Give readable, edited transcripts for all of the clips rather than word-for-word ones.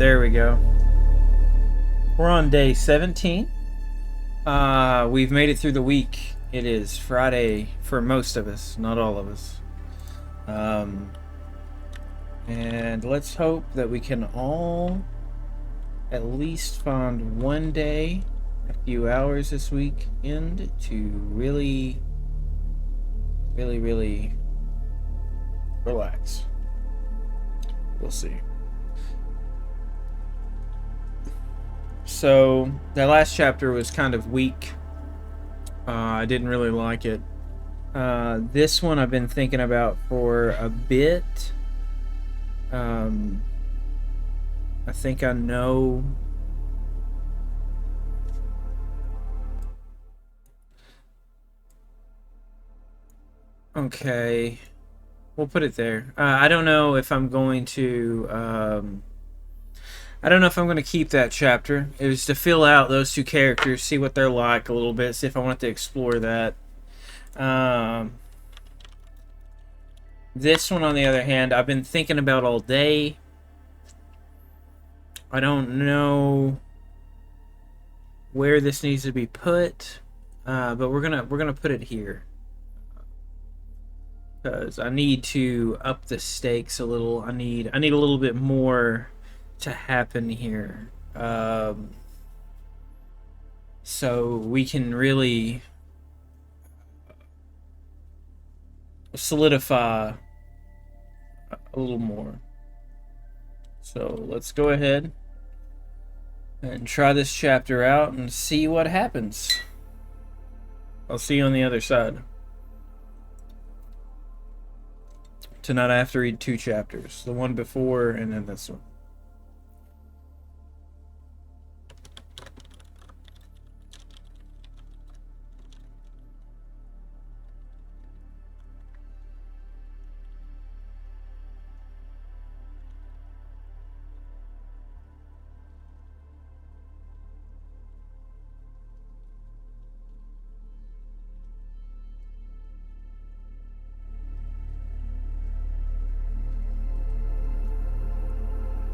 There we go. We're on day 17. We've made it through the week. It is Friday for most of us, not all of us. Um, and let's hope that we can all at least find one day, a few hours this weekend to really relax. We'll see. So, that last chapter was kind of weak. I didn't really like it. This one I've been thinking about for a bit. I think I know. Okay, we'll put it there. I don't know if I'm going to. I don't know if I'm going to keep that chapter. It was to fill out those two characters, see what they're like a little bit, see if I want to explore that. This one, on the other hand, I've been thinking about all day. I don't know where this needs to be put, but we're gonna put it here because I need to up the stakes a little. I need a little bit more to happen here, so we can really solidify a little more. So let's go ahead and try this chapter out and see what happens. I'll see you on the other side. Tonight I have to read two chapters. The one before and then this one.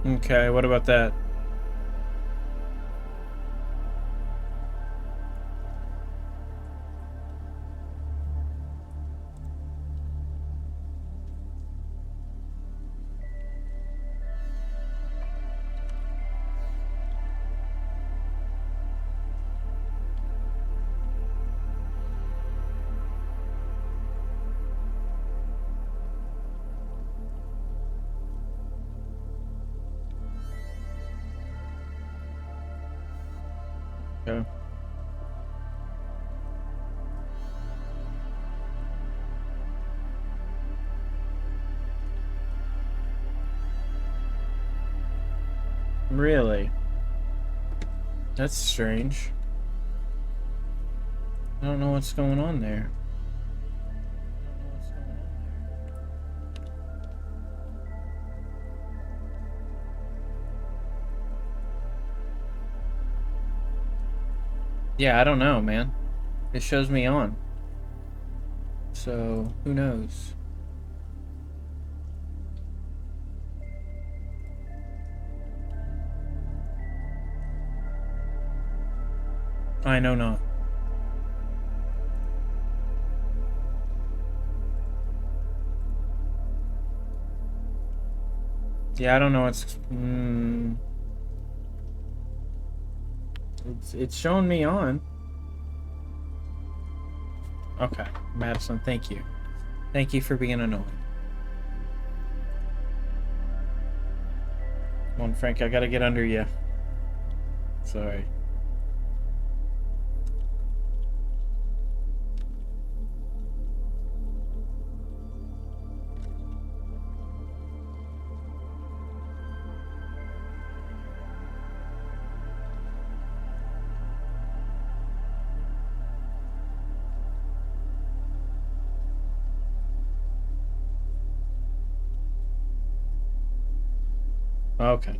Okay, what about that? Okay. Really? That's strange. I don't know what's going on there. Yeah, I don't know, man. It shows me on. So, who knows? I know not. Yeah, I don't know. It's showing me on. Okay, Madison, thank you. Thank you for being annoying. Come on, Frank, I gotta get under you. Sorry. Okay.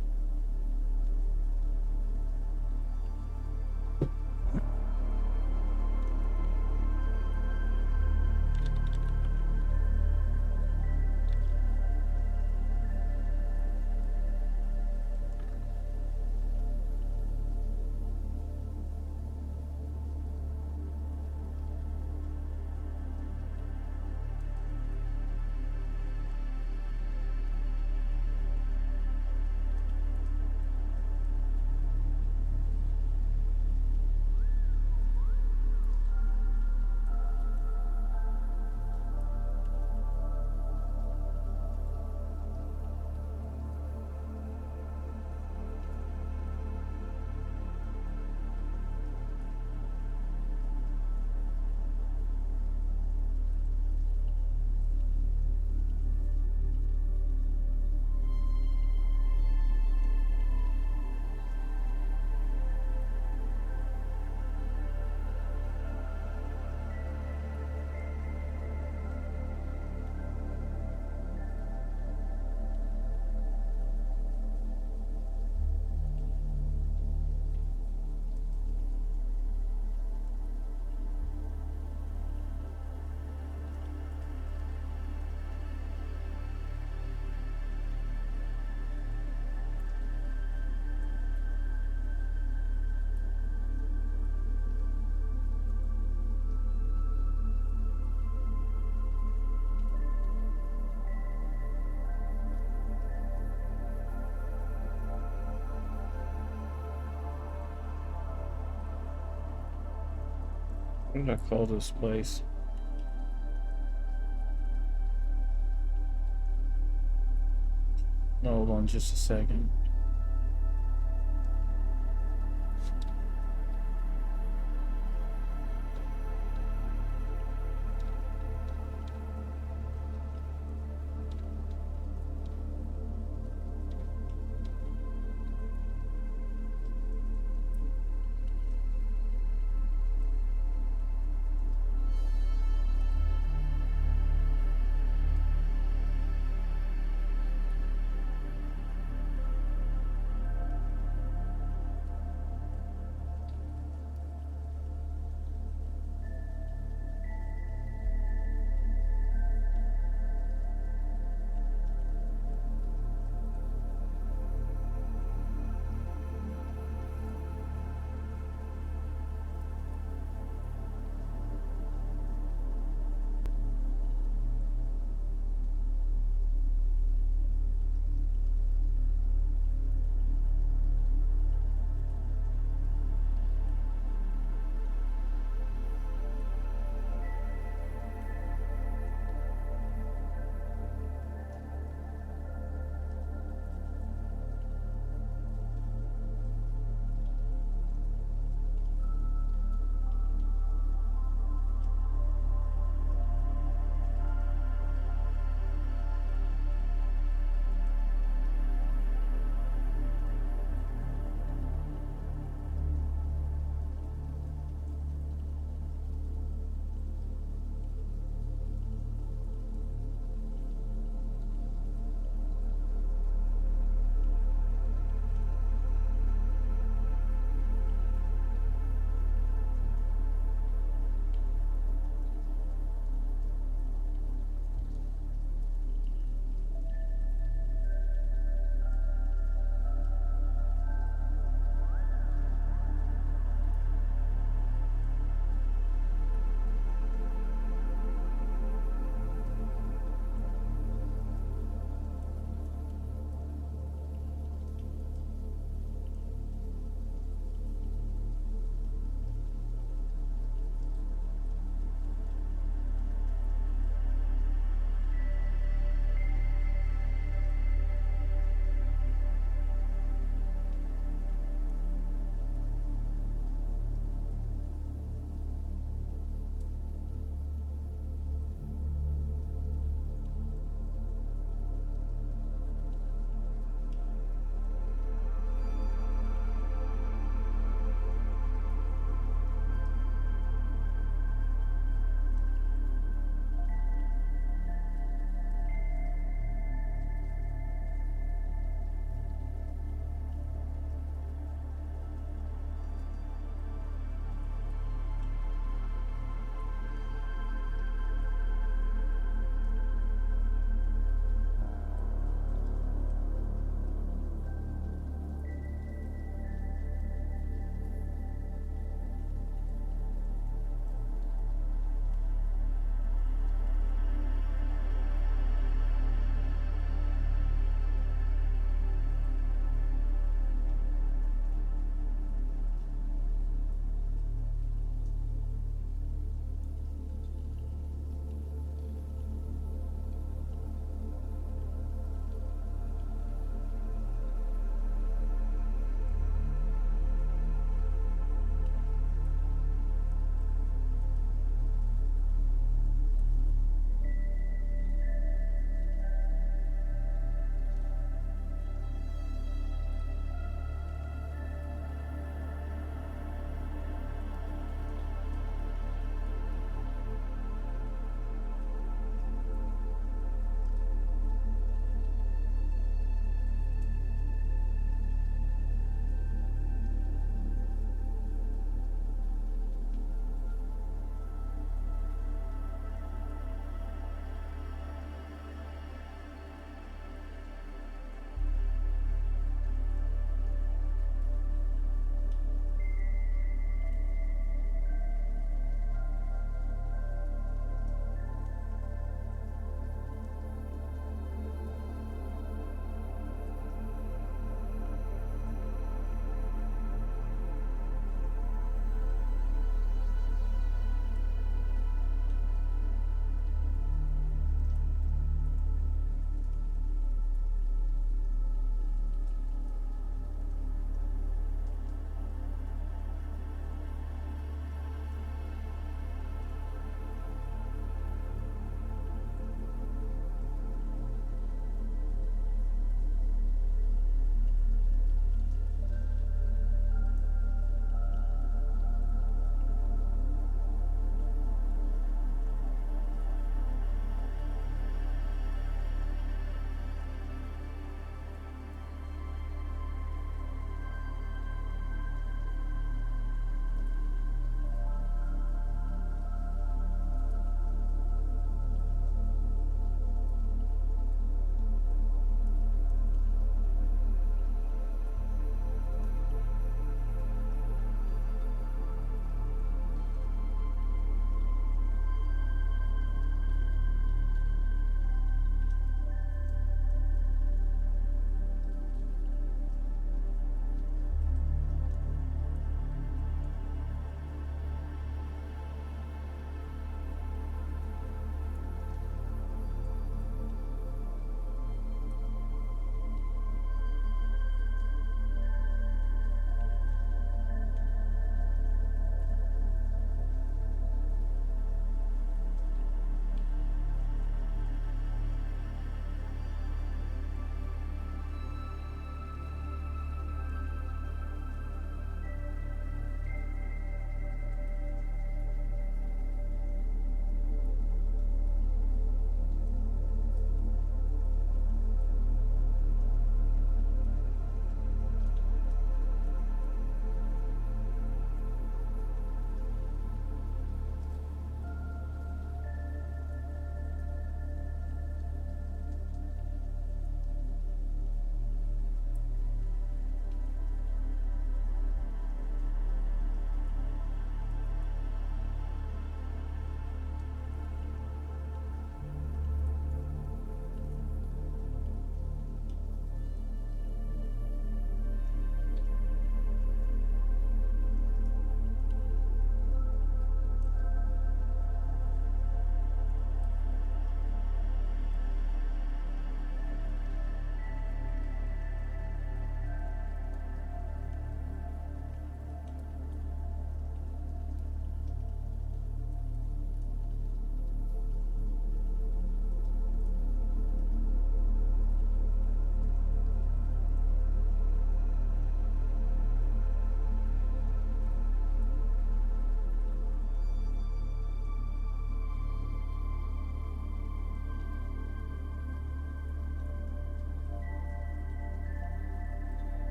What did I call this place? No, hold on just a second.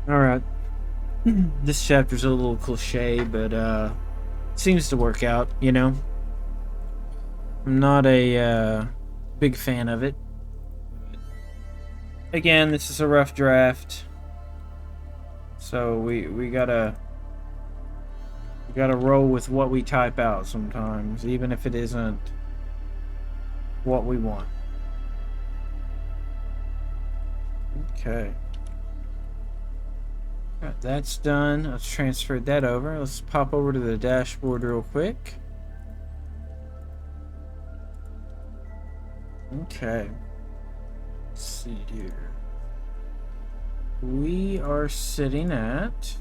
Alright. This chapter's a little cliche, but seems to work out, you know? I'm not a big fan of it. Again, this is a rough draft. So we gotta roll with what we type out sometimes, even if it isn't what we want. Okay. Alright, that's done. Let's transfer that over. Let's pop over to the dashboard real quick. Okay. Let's see here. We are sitting at...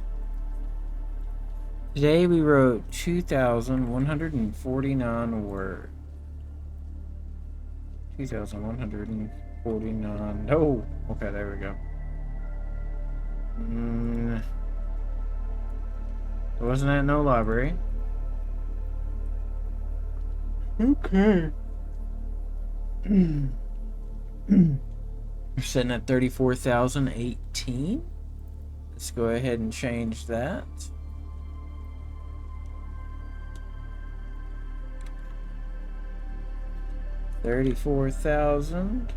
Today we wrote 2,149 words. 2,149. No! Okay, there we go. Wasn't at no library. Okay. We're sitting at 34,018. Let's go ahead and change that. $34,000.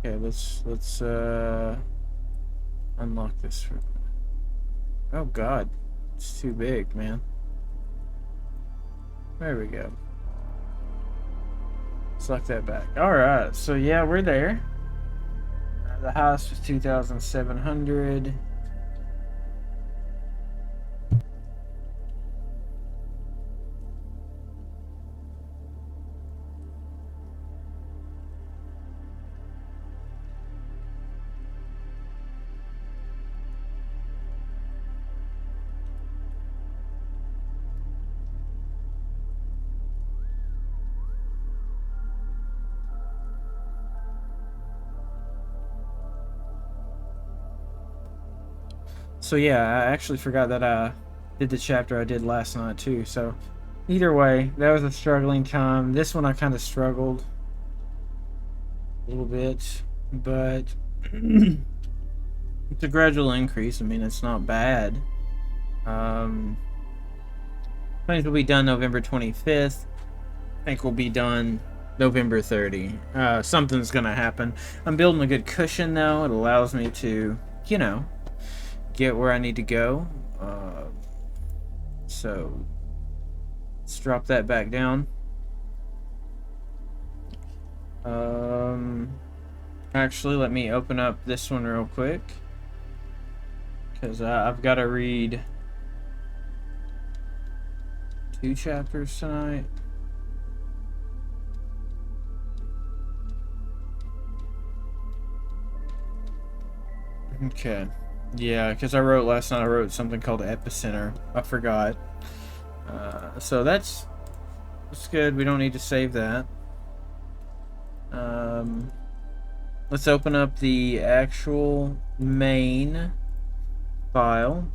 Okay, let's unlock this. Oh God, it's too big, man. There we go. Select that back. All right, so yeah, we're there. The house was 2,700. So yeah, I actually forgot that I did the chapter I did last night too. So either way, that was a struggling time. This one I kind of struggled a little bit, but it's a gradual increase. I mean, it's not bad. Plans will be done November 25th. I think we'll be done November 30. Something's gonna happen. I'm building a good cushion though. It allows me to, you know, get where I need to go. So let's drop that back down. Actually, let me open up this one real quick, because I've got to read 2 chapters tonight. Okay. Yeah, because I wrote last night, I wrote something called Epicenter. I forgot. So that's good. We don't need to save that. Let's open up the actual main file.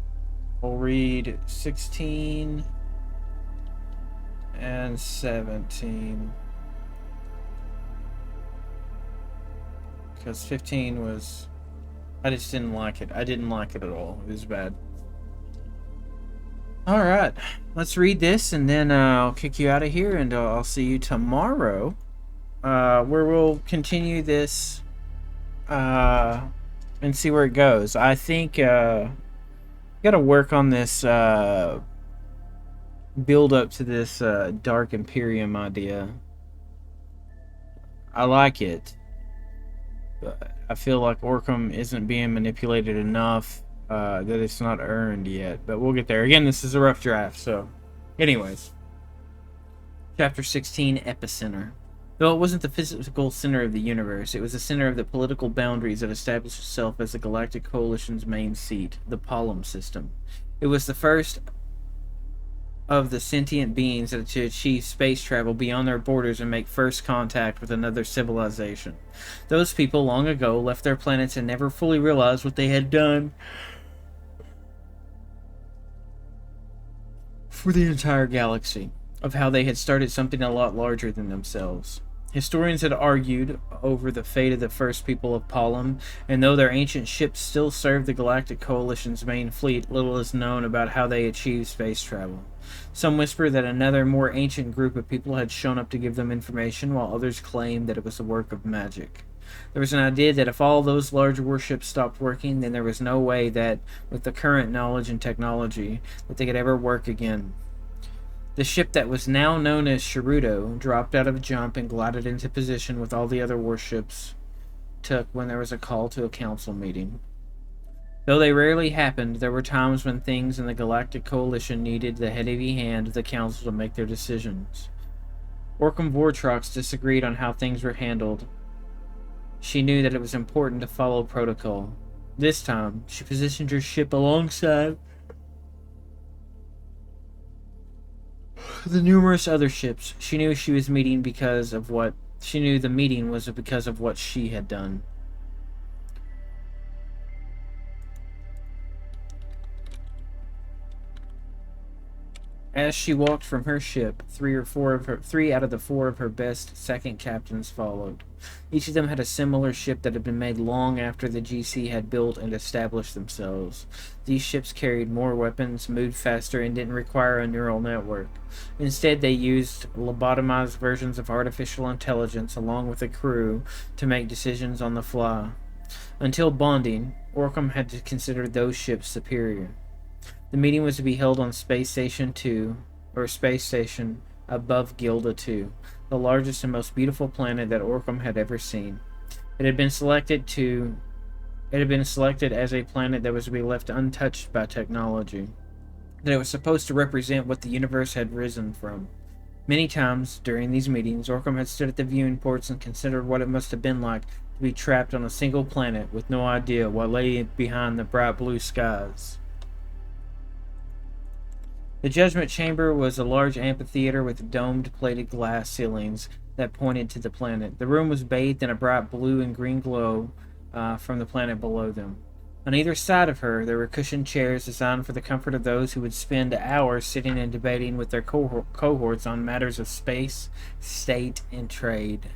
We'll read 16 and 17. Because 15 was... I just didn't like it. I didn't like it at all. It was bad. Alright. Let's read this and then I'll kick you out of here and I'll see you tomorrow. Where we'll continue this and see where it goes. I think gotta work on this build up to this Dark Imperium idea. I like it, but I feel like Orcam isn't being manipulated enough, that it's not earned yet. But we'll get there. Again, this is a rough draft, so... Anyways. Chapter 16, Epicenter. Though it wasn't the physical center of the universe, it was the center of the political boundaries that established itself as the Galactic Coalition's main seat, the Palom system. It was the first of the sentient beings that to achieve space travel beyond their borders and make first contact with another civilization. Those people long ago left their planets and never fully realized what they had done for the entire galaxy, of how they had started something a lot larger than themselves. Historians had argued over the fate of the first people of Palom, and though their ancient ships still served the Galactic Coalition's main fleet, little is known about how they achieved space travel. Some whisper that another, more ancient group of people had shown up to give them information, while others claimed that it was the work of magic. There was an idea that if all those large warships stopped working, then there was no way that, with the current knowledge and technology, that they could ever work again. The ship that was now known as Shirudo dropped out of a jump and glided into position with all the other warships took when there was a call to a council meeting. Though they rarely happened, there were times when things in the Galactic Coalition needed the heavy hand of the council to make their decisions. Orcam Vortrox disagreed on how things were handled. She knew that it was important to follow protocol. This time, she positioned her ship alongside the numerous other ships. She knew she was meeting because of what she knew the meeting was because of what she had done. As she walked from her ship, three out of the four of her best second captains followed. Each of them had a similar ship that had been made long after the GC had built and established themselves. These ships carried more weapons, moved faster, and didn't require a neural network. Instead, they used lobotomized versions of artificial intelligence along with a crew to make decisions on the fly. Until bonding, Orcam had to consider those ships superior. The meeting was to be held on Space Station above Gilda 2, the largest and most beautiful planet that Orcam had ever seen. It had been selected as a planet that was to be left untouched by technology, that it was supposed to represent what the universe had risen from. Many times during these meetings, Orcam had stood at the viewing ports and considered what it must have been like to be trapped on a single planet with no idea what lay behind the bright blue skies. The Judgment Chamber was a large amphitheater with domed plated glass ceilings that pointed to the planet. The room was bathed in a bright blue and green glow from the planet below them. On either side of her, there were cushioned chairs designed for the comfort of those who would spend hours sitting and debating with their cohorts on matters of space, state, and trade.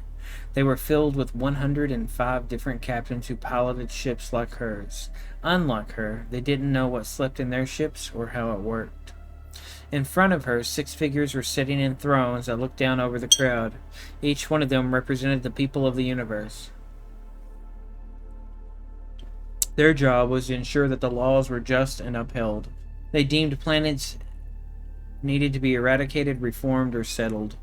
They were filled with 105 different captains who piloted ships like hers. Unlike her, they didn't know what slept in their ships or how it worked. In front of her, 6 figures were sitting in thrones that looked down over the crowd. Each one of them represented the people of the universe. Their job was to ensure that the laws were just and upheld. They deemed planets needed to be eradicated, reformed, or settled.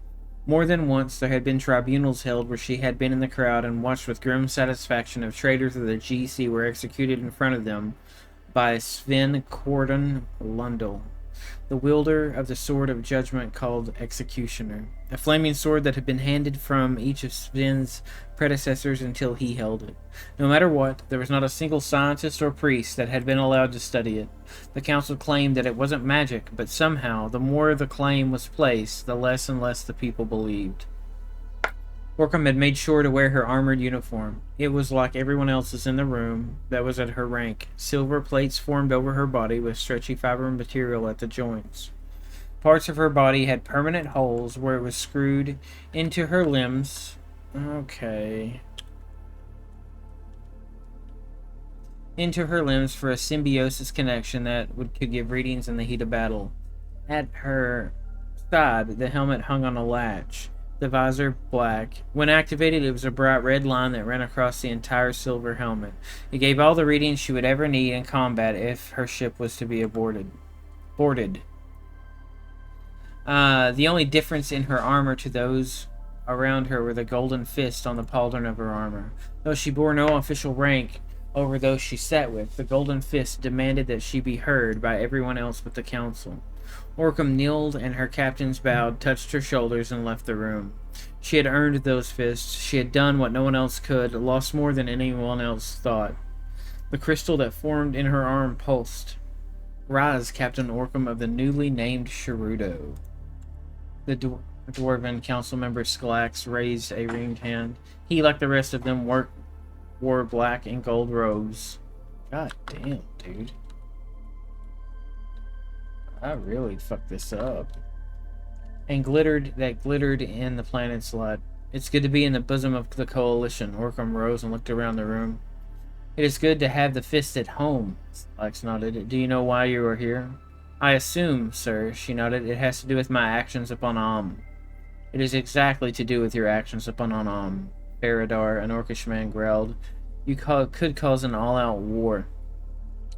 More than once, there had been tribunals held where she had been in the crowd and watched with grim satisfaction of traitors of the GC were executed in front of them by Sven Cordon Lundell, the wielder of the Sword of Judgment called Executioner, a flaming sword that had been handed from each of Sven's predecessors until he held it. No matter what, there was not a single scientist or priest that had been allowed to study it. The council claimed that it wasn't magic, but somehow, the more the claim was placed, the less and less the people believed. Orcam had made sure to wear her armored uniform. It was like everyone else's in the room that was at her rank. Silver plates formed over her body with stretchy fiber material at the joints. Parts of her body had permanent holes where it was screwed into her limbs. Into her limbs for a symbiosis connection that could give readings in the heat of battle. At her side, the helmet hung on a latch, the visor black. When activated, it was a bright red line that ran across the entire silver helmet. It gave all the readings she would ever need in combat if her ship was to be boarded. The only difference in her armor to those around her were the golden fist on the pauldron of her armor. Though she bore no official rank over those she sat with, the golden fist demanded that she be heard by everyone else but the council. Orcam kneeled and her captains bowed, touched her shoulders, and left the room. She had earned those fists. She had done what no one else could, lost more than anyone else thought. The crystal that formed in her arm pulsed. Rise, Captain Orcam of the newly named Sharudo. The Dwarven council member Skalax raised a ringed hand. He, like the rest of them, wore black and gold robes. God damn, dude. I really fucked this up. And glittered in the planet's light. It's good to be in the bosom of the coalition. Orcam rose and looked around the room. It is good to have the fist at home, Skalax nodded. Do you know why you are here? I assume, sir, she nodded, it has to do with my actions upon Am. It is exactly to do with your actions upon Am. Faradar, an orcish man, growled. You could cause an all-out war.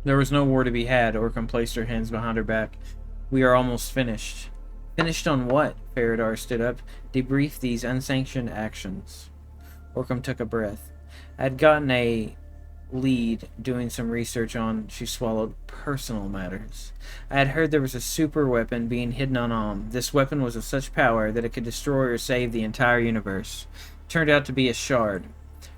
There was no war to be had. Orcam placed her hands behind her back. We are almost finished. Finished on what? Faradar stood up. Debrief these unsanctioned actions. Orcam took a breath. I had gotten a lead doing some research on, she swallowed, personal matters. I had heard there was a super weapon being hidden on Am. This weapon was of such power that it could destroy or save the entire universe. It turned out to be a shard.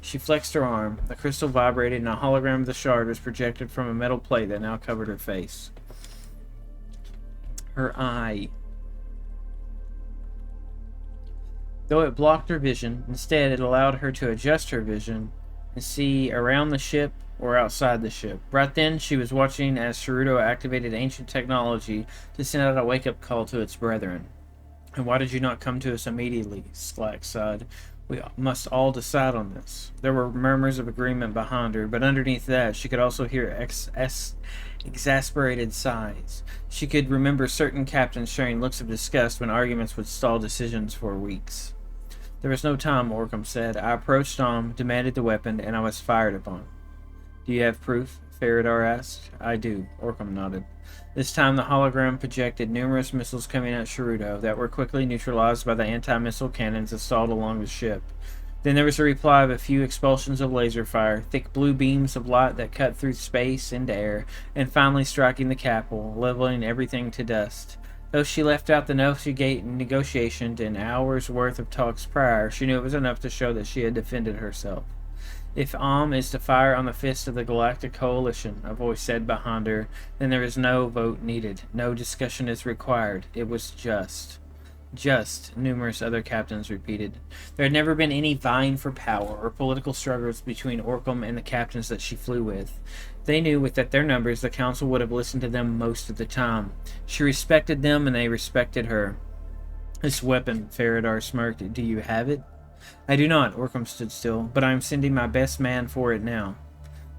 She flexed her arm. The crystal vibrated, and a hologram of the shard was projected from a metal plate that now covered her face. Her eye. Though it blocked her vision, instead it allowed her to adjust her vision and see around the ship or outside the ship. Right then, she was watching as Sharudo activated ancient technology to send out a wake-up call to its brethren. And why did you not come to us immediately? Skalax sighed. We must all decide on this. There were murmurs of agreement behind her, but underneath that, she could also hear exasperated sighs. She could remember certain captains sharing looks of disgust when arguments would stall decisions for weeks. There was no time, Orcam said. I approached Am, demanded the weapon, and I was fired upon. Do you have proof? Faradar asked. I do, Orcam nodded. This time the hologram projected numerous missiles coming at Sharudo that were quickly neutralized by the anti-missile cannons installed along the ship. Then there was a reply of a few expulsions of laser fire, thick blue beams of light that cut through space and air, and finally striking the capital, leveling everything to dust. Though she left out the negotiations and hours' worth of talks prior, she knew it was enough to show that she had defended herself. If Am is to fire on the fist of the Galactic Coalition, a voice said behind her, then there is no vote needed. No discussion is required. It was just. Just, numerous other captains repeated. There had never been any vying for power or political struggles between Orcam and the captains that she flew with. They knew with their numbers the council would have listened to them most of the time. She respected them and they respected her. This weapon, Faradar smirked. Do you have it? I do not, Orcam stood still, but I am sending my best man for it now.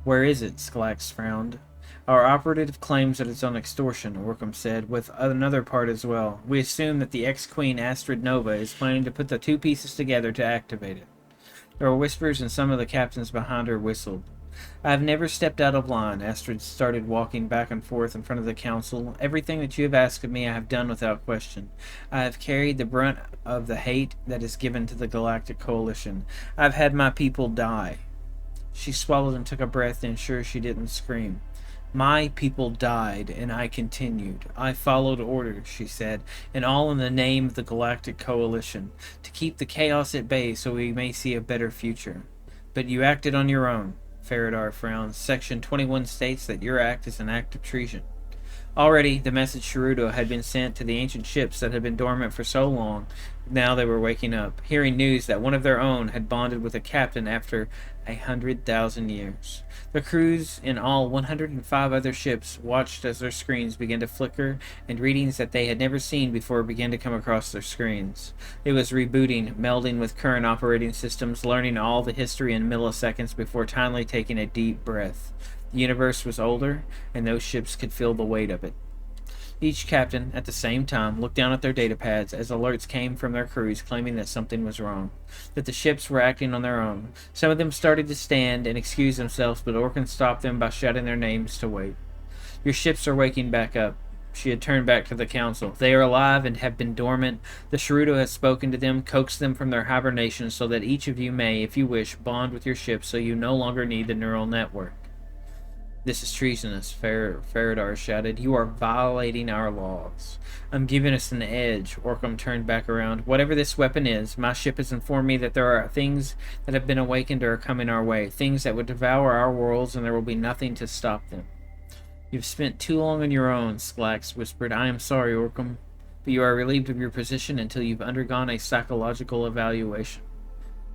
Where is it? Skalax frowned. Our operative claims that it's on extortion, Orcam said, with another part as well. We assume that the ex-queen Astrid Nova is planning to put the two pieces together to activate it. There were whispers and some of the captains behind her whistled. I have never stepped out of line. Astrid started walking back and forth in front of the council. Everything that you have asked of me I have done without question. I have carried the brunt of the hate that is given to the Galactic Coalition. I have had my people die. She swallowed and took a breath to ensure she didn't scream. My people died, and I continued. I followed orders, she said, and all in the name of the Galactic Coalition, to keep the chaos at bay so we may see a better future. But you acted on your own. Faradar frowned. Section 21 states that your act is an act of treason. Already, the message Sharudo had been sent to the ancient ships that had been dormant for so long. Now they were waking up, hearing news that one of their own had bonded with a captain after 100,000 years. The crews in all 105 other ships watched as their screens began to flicker, and readings that they had never seen before began to come across their screens. It was rebooting, melding with current operating systems, learning all the history in milliseconds before finally taking a deep breath. The universe was older, and those ships could feel the weight of it. Each captain, at the same time, looked down at their datapads as alerts came from their crews claiming that something was wrong, that the ships were acting on their own. Some of them started to stand and excuse themselves, but Orcam stopped them by shouting their names to wait. Your ships are waking back up. She had turned back to the council. They are alive and have been dormant. The Sharudo has spoken to them, coaxed them from their hibernation so that each of you may, if you wish, bond with your ships so you no longer need the neural network. This is treasonous, Faradar shouted. You are violating our laws. I'm giving us an edge. Orcam turned back around. Whatever this weapon is, my ship has informed me that there are things that have been awakened or are coming our way, things that would devour our worlds, and there will be nothing to stop them. You've spent too long on your own, Sklax whispered. I am sorry, Orcam, but you are relieved of your position until you've undergone a psychological evaluation.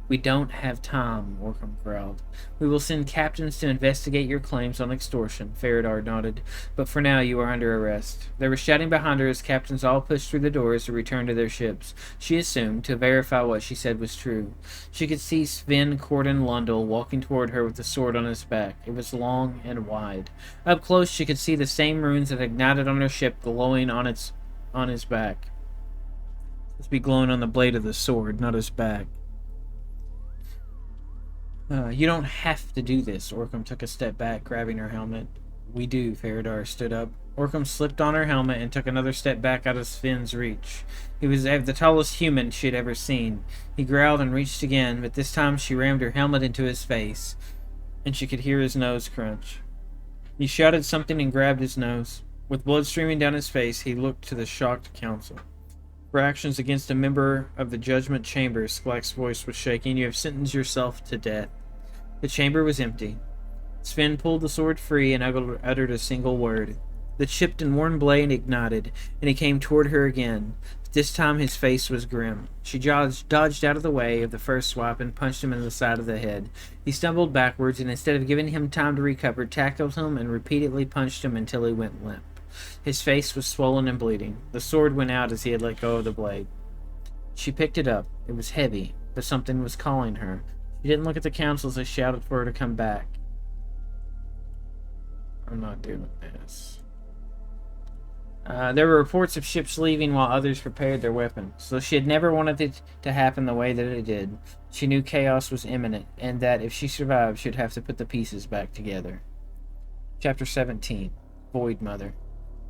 We don't have time, Orcam growled. We will send captains to investigate your claims on extortion, Faradar nodded, but for now you are under arrest. There was shouting behind her as captains all pushed through the doors to return to their ships. She assumed, to verify what she said was true. She could see Sven Corden Lundell walking toward her with the sword on his back. It was long and wide. Up close she could see the same runes that ignited on her ship glowing on his back. It must be glowing on the blade of the sword, not his back. You don't have to do this. Orcam took a step back, grabbing her helmet. We do, Faradar stood up. Orcam slipped on her helmet and took another step back out of Sven's reach. He was the tallest human she had ever seen. He growled and reached again, but this time she rammed her helmet into his face, and she could hear his nose crunch. He shouted something and grabbed his nose. With blood streaming down his face, he looked to the shocked council. For actions against a member of the Judgment Chamber, Sklax's voice was shaking. You have sentenced yourself to death. The chamber was empty. Sven pulled the sword free and uttered a single word. The chipped and worn blade ignited, and he came toward her again. But this time his face was grim. She dodged out of the way of the first swipe and punched him in the side of the head. He stumbled backwards, and instead of giving him time to recover, tackled him and repeatedly punched him until he went limp. His face was swollen and bleeding. The sword went out as he had let go of the blade. She picked it up. It was heavy, but something was calling her. She didn't look at the council as they shouted for her to come back. I'm not doing this. There were reports of ships leaving while others prepared their weapons. Though she had never wanted it to happen the way that it did, she knew chaos was imminent, and that if she survived, she'd have to put the pieces back together. Chapter 17. Void Mother.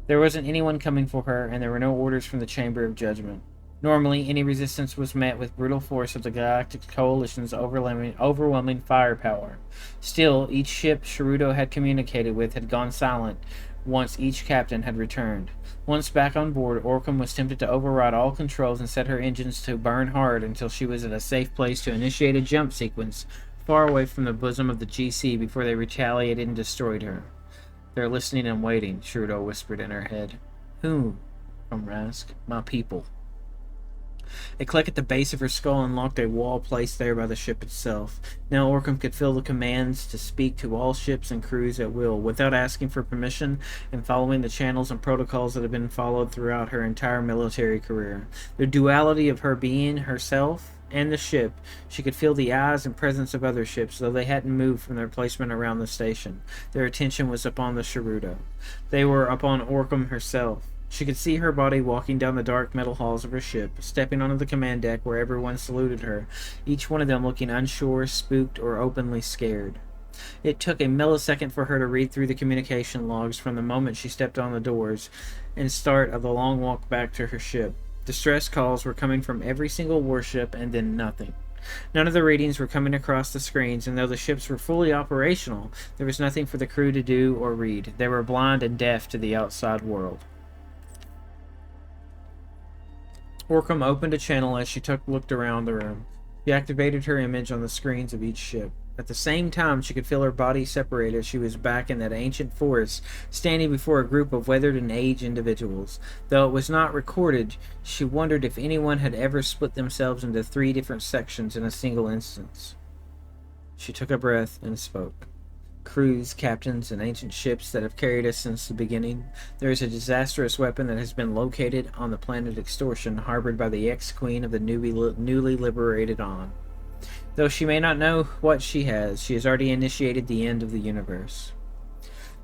There wasn't anyone coming for her, and there were no orders from the Chamber of Judgment. Normally, any resistance was met with brutal force of the Galactic Coalition's overwhelming firepower. Still, each ship Sharudo had communicated with had gone silent once each captain had returned. Once back on board, Orcam was tempted to override all controls and set her engines to burn hard until she was at a safe place to initiate a jump sequence far away from the bosom of the GC before they retaliated and destroyed her. They're listening and waiting, Sharudo whispered in her head. Who? From Rask. My people. A click at the base of her skull unlocked a wall placed there by the ship itself. Now Orcam could feel the commands to speak to all ships and crews at will, without asking for permission, and following the channels and protocols that had been followed throughout her entire military career. The duality of her being herself and the ship, she could feel the eyes and presence of other ships, though they hadn't moved from their placement around the station. Their attention was upon the Sharudo. They were upon Orcam herself. She could see her body walking down the dark metal halls of her ship, stepping onto the command deck where everyone saluted her, each one of them looking unsure, spooked, or openly scared. It took a millisecond for her to read through the communication logs from the moment she stepped on the doors and start of the long walk back to her ship. Distress calls were coming from every single warship, and then nothing. None of the readings were coming across the screens, and though the ships were fully operational, there was nothing for the crew to do or read. They were blind and deaf to the outside world. Orcam opened a channel as she looked around the room. She activated her image on the screens of each ship. At the same time, she could feel her body separate as she was back in that ancient forest, standing before a group of weathered and aged individuals. Though it was not recorded, she wondered if anyone had ever split themselves into 3 different sections in a single instance. She took a breath and spoke. Crews, captains, and ancient ships that have carried us since the beginning, there is a disastrous weapon that has been located on the planet Extortion, harbored by the ex-queen of the newly liberated On. Though she may not know what she has already initiated the end of the universe.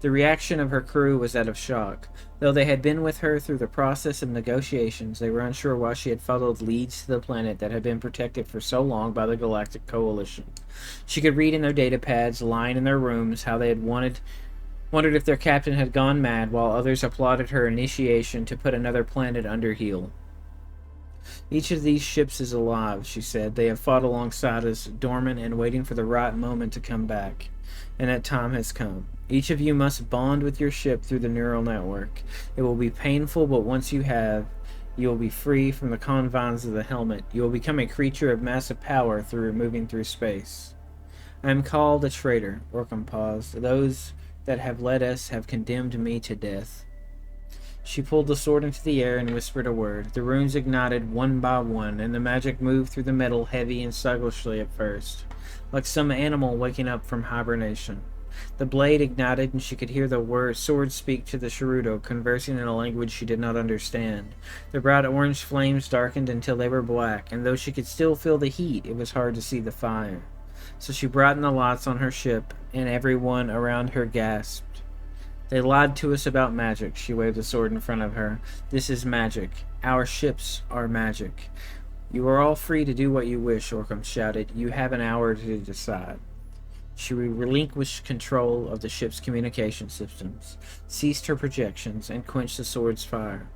The reaction of her crew was that of shock. Though they had been with her through the process of negotiations, they were unsure why she had followed leads to the planet that had been protected for so long by the Galactic Coalition. She could read in their data pads, lying in their rooms, how they had wondered if their captain had gone mad, while others applauded her initiation to put another planet under heel. Each of these ships is alive, she said. They have fought alongside us, dormant and waiting for the right moment to come back. And that time has come. Each of you must bond with your ship through the neural network. It will be painful, but once you have, you will be free from the confines of the helmet. You will become a creature of massive power through moving through space. I am called a traitor, Orcam paused. Those that have led us have condemned me to death." She pulled the sword into the air and whispered a word. The runes ignited one by one, and the magic moved through the metal heavy and sluggishly at first, like some animal waking up from hibernation. The blade ignited, and she could hear the sword speak to the Sharudo, conversing in a language she did not understand. The bright orange flames darkened until they were black, and though she could still feel the heat, it was hard to see the fire. So she brightened the lights on her ship, and everyone around her gasped. "They lied to us about magic," she waved the sword in front of her. "This is magic. Our ships are magic." "You are all free to do what you wish," Orcam shouted. "You have an hour to decide." She relinquished control of the ship's communication systems, ceased her projections, and quenched the sword's fire.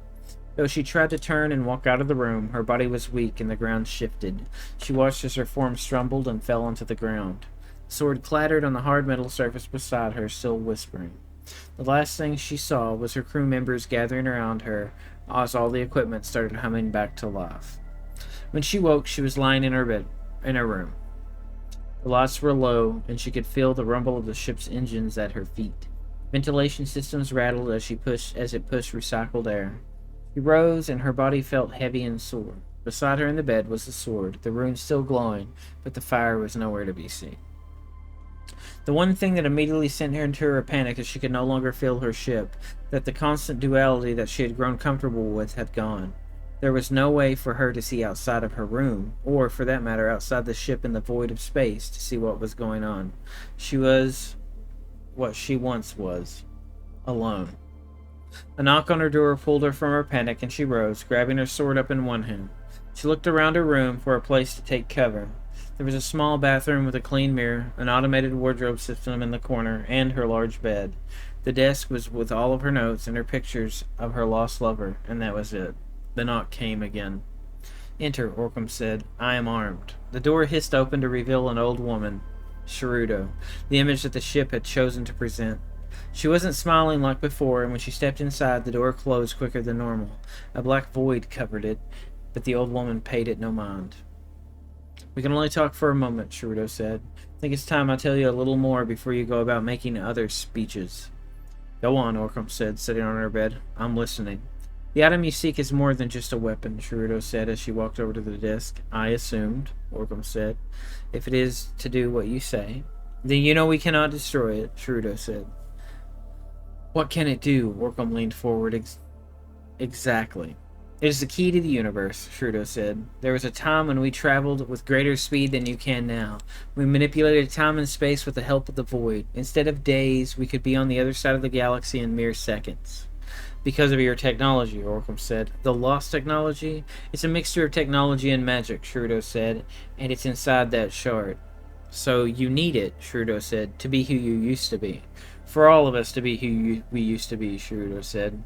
Though she tried to turn and walk out of the room, her body was weak and the ground shifted. She watched as her form stumbled and fell onto the ground. The sword clattered on the hard metal surface beside her, still whispering. The last thing she saw was her crew members gathering around her as all the equipment started humming back to life. When she woke, she was lying in her bed, in her room. The lights were low, and she could feel the rumble of the ship's engines at her feet. Ventilation systems rattled as it pushed recycled air. She rose, and her body felt heavy and sore. Beside her in the bed was the sword, the runes still glowing, but the fire was nowhere to be seen. The one thing that immediately sent her into a panic is she could no longer feel her ship, that the constant duality that she had grown comfortable with had gone. There was no way for her to see outside of her room, or, for that matter, outside the ship in the void of space to see what was going on. She was what she once was, alone. A knock on her door pulled her from her panic, and she rose, grabbing her sword up in one hand. She looked around her room for a place to take cover. There was a small bathroom with a clean mirror, an automated wardrobe system in the corner, and her large bed. The desk was with all of her notes and her pictures of her lost lover, and that was it. The knock came again. "Enter," Orcam said. "I am armed." The door hissed open to reveal an old woman, Sharudo, the image that the ship had chosen to present. She wasn't smiling like before, and when she stepped inside, the door closed quicker than normal. A black void covered it, but the old woman paid it no mind. "We can only talk for a moment," Sharudo said. "I think it's time I tell you a little more before you go about making other speeches." "Go on," Orcam said, sitting on her bed. "I'm listening." "The item you seek is more than just a weapon," Sharudo said as she walked over to the desk. "I assumed," Orcam said. "If it is to do what you say, then you know we cannot destroy it," Sharudo said. "What can it do?" Orcam leaned forward. Exactly. "It is the key to the universe," Sharudo said. "There was a time when we traveled with greater speed than you can now. We manipulated time and space with the help of the void. Instead of days, we could be on the other side of the galaxy in mere seconds." "Because of your technology," Orcam said. "The lost technology? It's a mixture of technology and magic," Sharudo said, "and it's inside that shard." "So you need it," Sharudo said, "to be who you used to be." "For all of us to be who we used to be," Sharudo said.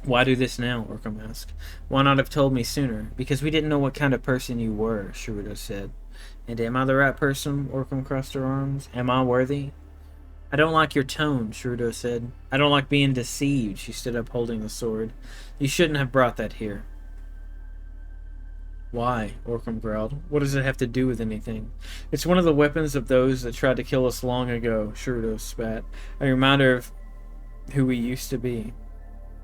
"Why do this now?" Orcam asked. "Why not have told me sooner?" "Because we didn't know what kind of person you were," Sharudo said. "And am I the right person?" Orcam crossed her arms. "Am I worthy?" "I don't like your tone," Sharudo said. "I don't like being deceived." She stood up holding the sword. "You shouldn't have brought that here." "Why?" Orcam growled. "What does it have to do with anything?" "It's one of the weapons of those that tried to kill us long ago," Sharudo spat. "A reminder of who we used to be."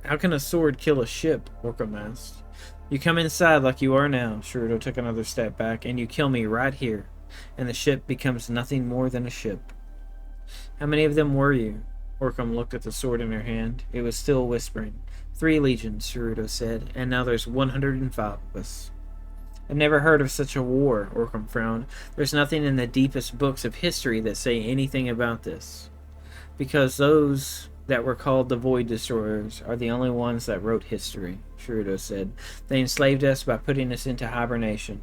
"How can a sword kill a ship?" Orcam asked. "You come inside like you are now," Sharudo took another step back, "and you kill me right here, and the ship becomes nothing more than a ship." "How many of them were you?" Orcam looked at the sword in her hand. It was still whispering. 3 legions, Sharudo said, "and now there's 105 of us." "I've never heard of such a war," Orcam frowned. "There's nothing in the deepest books of history that say anything about this." "Because those that were called the Void Destroyers are the only ones that wrote history," Sharudo said. "They enslaved us by putting us into hibernation.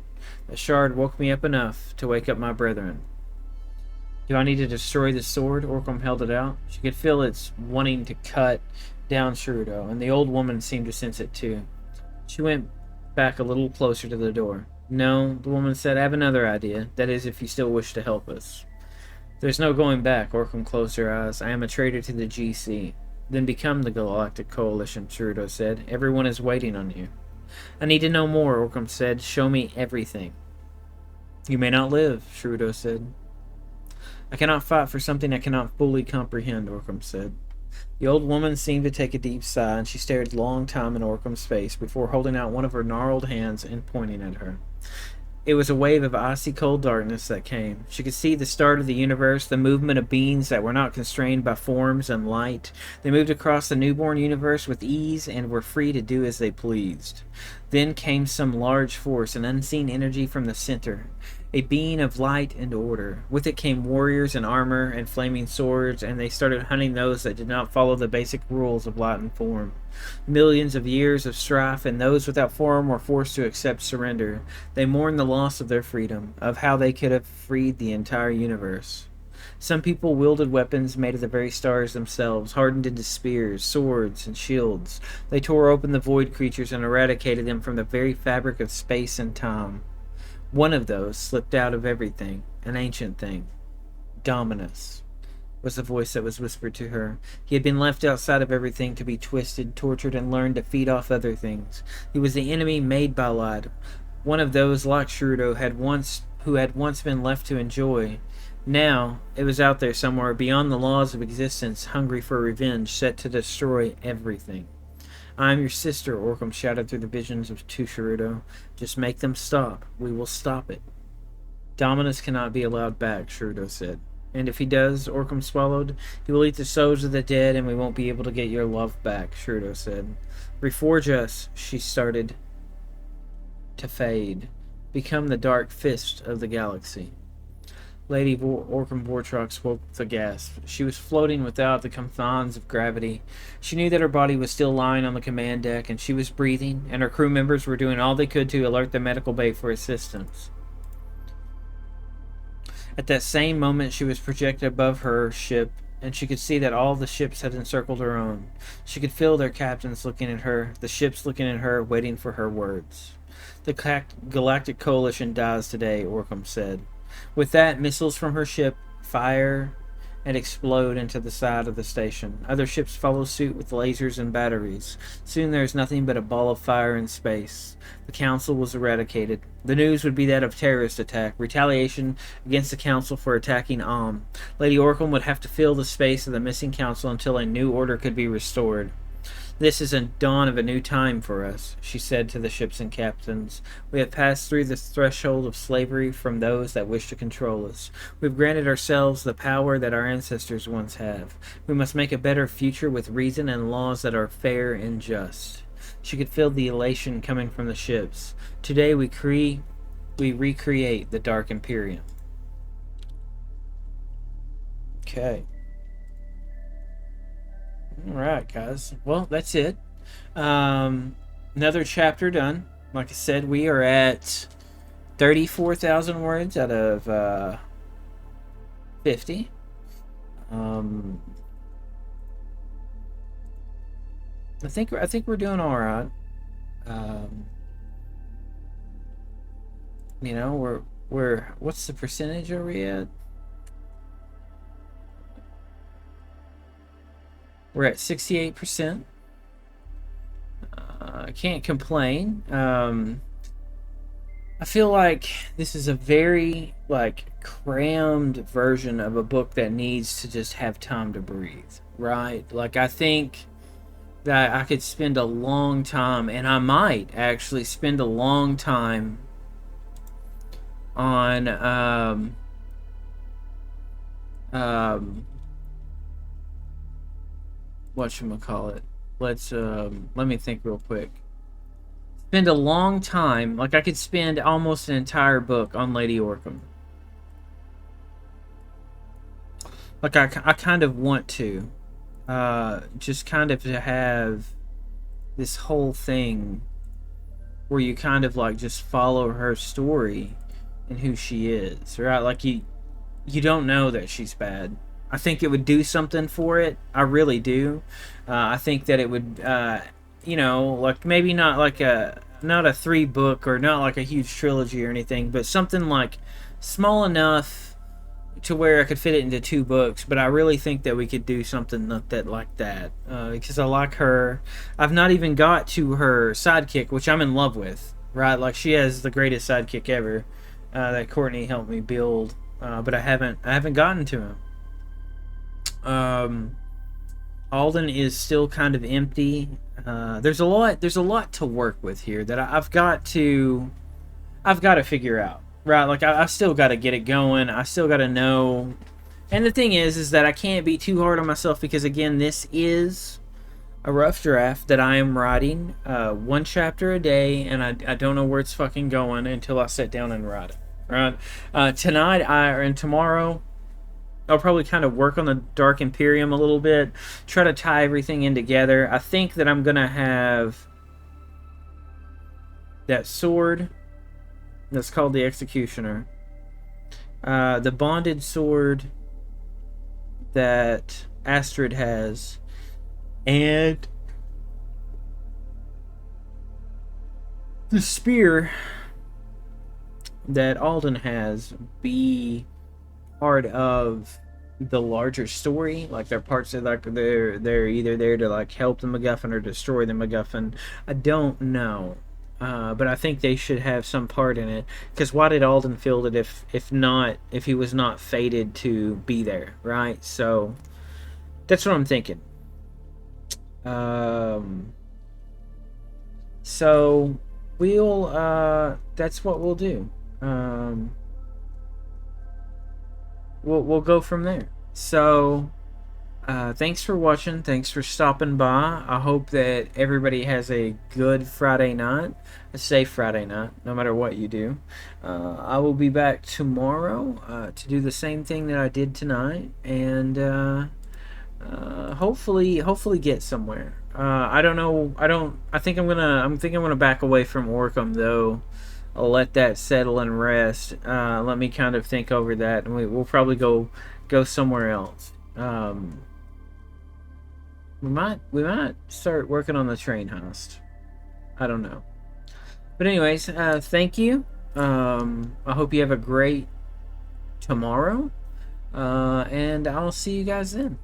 The shard woke me up enough to wake up my brethren." "Do I need to destroy the sword?" Orcam held it out. She could feel its wanting to cut down Sharudo, and the old woman seemed to sense it too. She went back a little closer to the door. "No," the woman said, "I have another idea. That is, if you still wish to help us." "There's no going back." Orcam closed her eyes. "I am a traitor to the GC." "Then become the Galactic Coalition," Sharudo said. "Everyone is waiting on you." "I need to know more," Orcam said. "Show me everything." "You may not live," Sharudo said. I cannot fight for something I cannot fully comprehend, Orcam said. The old woman seemed to take a deep sigh, and she stared a long time in Orcam's face before holding out one of her gnarled hands and pointing at her. It was a wave of icy cold darkness that came. She could see the start of the universe, the movement of beings that were not constrained by forms and light. They moved across the newborn universe with ease and were free to do as they pleased. Then came some large force, an unseen energy from the center, a being of light and order. With it came warriors in armor and flaming swords, and they started hunting those that did not follow the basic rules of light and form. Millions of years of strife, and those without form were forced to accept surrender. They mourned the loss of their freedom, of how they could have freed the entire universe. Some people wielded weapons made of the very stars themselves, hardened into spears, swords, and shields. They tore open the void creatures and eradicated them from the very fabric of space and time. One of those slipped out of everything, an ancient thing. Dominus was the voice that was whispered to her. He had been left outside of everything to be twisted, tortured, and learned to feed off other things. He was the enemy made by light. One of those, like Shrudo, who had once been left to enjoy. Now, it was out there somewhere, beyond the laws of existence, hungry for revenge, set to destroy everything. I am your sister, Orcam shouted through the visions of Shrudo. Just make them stop. We will stop it. Dominus cannot be allowed back, Shrudo said. And if he does, Orcam swallowed, he will eat the souls of the dead and we won't be able to get your love back, Shrudo said. Reforge us, she started to fade. Become the dark fist of the galaxy. Lady Orcam Vortrox woke with a gasp. She was floating without the confines of gravity. She knew that her body was still lying on the command deck, and she was breathing, and her crew members were doing all they could to alert the medical bay for assistance. At that same moment, she was projected above her ship, and she could see that all the ships had encircled her own. She could feel their captains looking at her, the ships looking at her, waiting for her words. The Galactic Coalition dies today, Orcam said. With that, missiles from her ship fire and explode into the side of the station. Other ships follow suit with lasers and batteries. Soon there is nothing but a ball of fire in space. The Council was eradicated. The news would be that of terrorist attack, retaliation against the Council for attacking Lady Orcam would have to fill the space of the missing Council until a new order could be restored. This is a dawn of a new time for us, she said to the ships and captains. We have passed through the threshold of slavery from those that wish to control us. We've granted ourselves the power that our ancestors once have. We must make a better future with reason and laws that are fair and just. She could feel the elation coming from the ships. Today we recreate the Dark Imperium. Okay. Alright, guys. Well, that's it. Another chapter done. Like I said, we are at 34,000 words out of 50. I think we're doing all right. You know, we're what's the percentage are we at? We're at 68%. I can't complain. I feel like this is a very crammed version of a book that needs to just have time to breathe, right? Like, I think that I could spend a long time, and I might actually spend a long time on whatchamacallit. Let me think real quick. Spend a long time, like I could spend almost an entire book on Lady Orcam. Like I kind of want to. Just kind of to have this whole thing where you kind of just follow her story and who she is, right? Like you don't know that she's bad. I think it would do something for it. I really do. I think that it would, maybe not not a 3-book or not like a huge trilogy or anything, but something small enough to where I could fit it into 2 books. But I really think that we could do something like that because I like her. I've not even got to her sidekick, which I'm in love with, right? Like, she has the greatest sidekick ever that Courtney helped me build. but I haven't gotten to him. Alden is still kind of empty. There's a lot to work with here that I've got to figure out, right? Like I've still got to get it going. I still got to know. And the thing is that I can't be too hard on myself because again, this is a rough draft that I am writing, one chapter a day, and I don't know where it's fucking going until I sit down and write it. Right? Tonight and tomorrow, I'll probably kind of work on the Dark Imperium a little bit, try to tie everything in together. I think that I'm gonna have that sword that's called the Executioner, the bonded sword that Astrid has, and the spear that Alden has be part of the larger story. Like they're parts of like they're either there to like help the MacGuffin or destroy the MacGuffin. I don't know. But I think they should have some part in it. Because why did Alden feel that if he was not fated to be there, right? So that's what I'm thinking. So we'll that's what we'll do. We'll go from there. So thanks for watching. Thanks for stopping by. I hope that everybody has a good Friday night, a safe Friday night, no matter what you do. I will be back tomorrow to do the same thing that I did tonight, and hopefully get somewhere. I don't know. I think I'm gonna back away from Orcam though. I'll let that settle and rest. Let me kind of think over that, and we'll probably go somewhere else. We might start working on the train heist. I don't know. But anyways, thank you. I hope you have a great tomorrow. And I'll see you guys then.